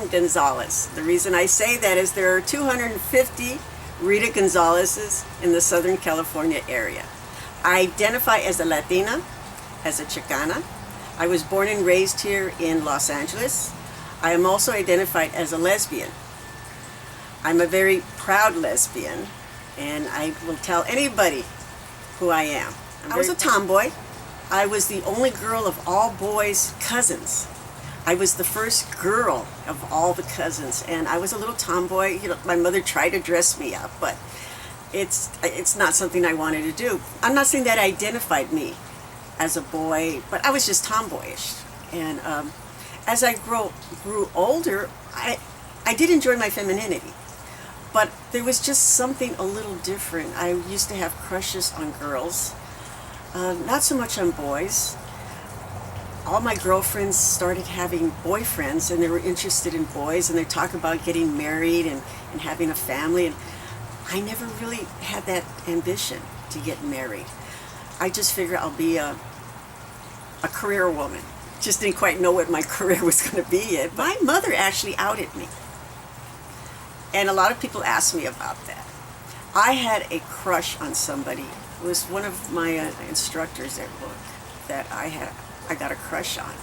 Rita Gonzales. The reason I say that is there are 250 Rita Gonzaleses in the Southern California area. I identify as a Latina, as a Chicana. I was born and raised here in Los Angeles. I am also identified as a lesbian. I'm a very proud lesbian, and I will tell anybody who I am. I was a tomboy. I was the only girl of all boys' cousins. I was the first girl of all the cousins, and I was a little tomboy. You know, my mother tried to dress me up, but it's not something I wanted to do. I'm not saying that identified me as a boy, but I was just tomboyish. And as I grew older, I did enjoy my femininity, but there was just something a little different. I used to have crushes on girls, not so much on boys. All my girlfriends started having boyfriends, and they were interested in boys, and they talk about getting married and having a family, and I never really had that ambition to get married. I just figured I'll be a career woman. Just didn't quite know what my career was going to be yet. My mother actually outed me, and a lot of people asked me about that. I had a crush on somebody. It was one of my instructors at work that I got a crush on.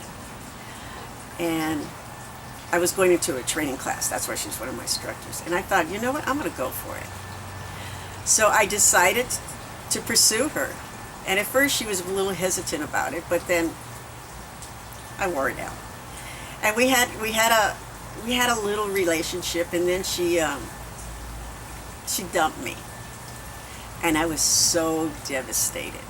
And I was going into a training class. That's why she was one of my instructors. And I thought, you know what, I'm going to go for it. So I decided to pursue her. And at first she was a little hesitant about it, but then I wore it out. And we had a little relationship, and then she dumped me. And I was so devastated.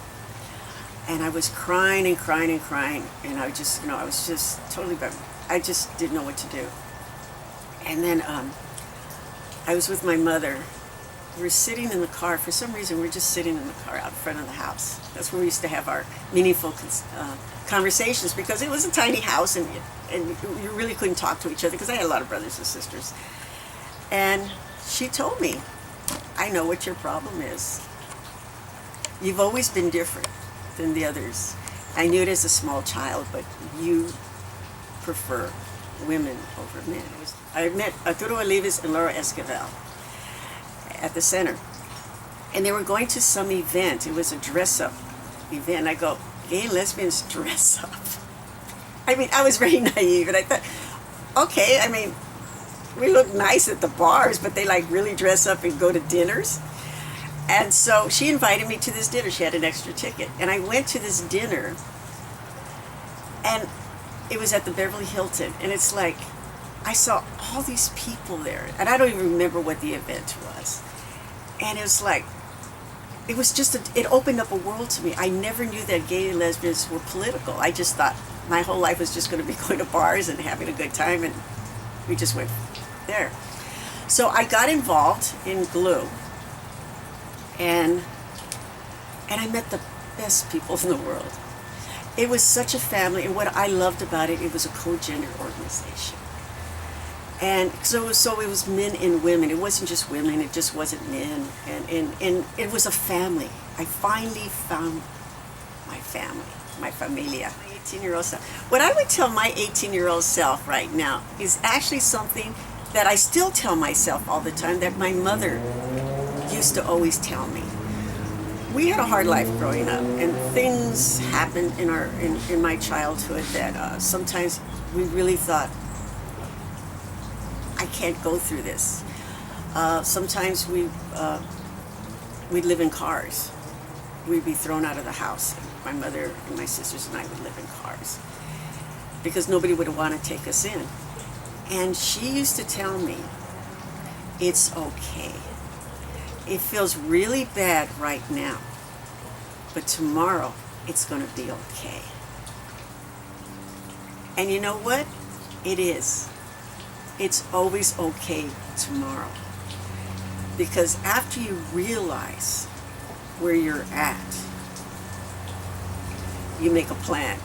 And I was crying and crying and crying, and I was just totally bummed. I just didn't know what to do. And then I was with my mother. We were sitting in the car. For some reason, we were just sitting in the car out front of the house. That's where we used to have our meaningful conversations, because it was a tiny house, and you really couldn't talk to each other, because I had a lot of brothers and sisters. And she told me, I know what your problem is. You've always been different than the others. I knew it as a small child, but you prefer women over men. I met Arturo Olives and Laura Esquivel at the center, and they were going to some event. It was a dress-up event. I go, gay and lesbians dress up? I mean, I was very naive, and I thought, okay, I mean, we look nice at the bars, but they like really dress up and go to dinners. And so she invited me to this dinner. She had an extra ticket. And I went to this dinner, and it was at the Beverly Hilton. And it's like, I saw all these people there, and I don't even remember what the event was. And it was like, it was just, it opened up a world to me. I never knew that gay and lesbians were political. I just thought my whole life was just going to be going to bars and having a good time, and we just went there. So I got involved in GLLU. And I met the best people in the world. It was such a family, and what I loved about it, it was a co-gender organization. And so it was men and women. It wasn't just women, it just wasn't men. And it was a family. I finally found my family, my familia. My 18-year-old self. What I would tell my 18-year-old self right now is actually something that I still tell myself all the time, that my mother used to always tell me. We had a hard life growing up, and things happened in my childhood that sometimes we really thought, I can't go through this. Sometimes we'd live in cars. We'd be thrown out of the house. My mother and my sisters and I would live in cars because nobody would want to take us in. And she used to tell me, it's okay. It feels really bad right now, but tomorrow it's going to be okay. And you know what? It is. It's always okay tomorrow. Because after you realize where you're at, you make a plan.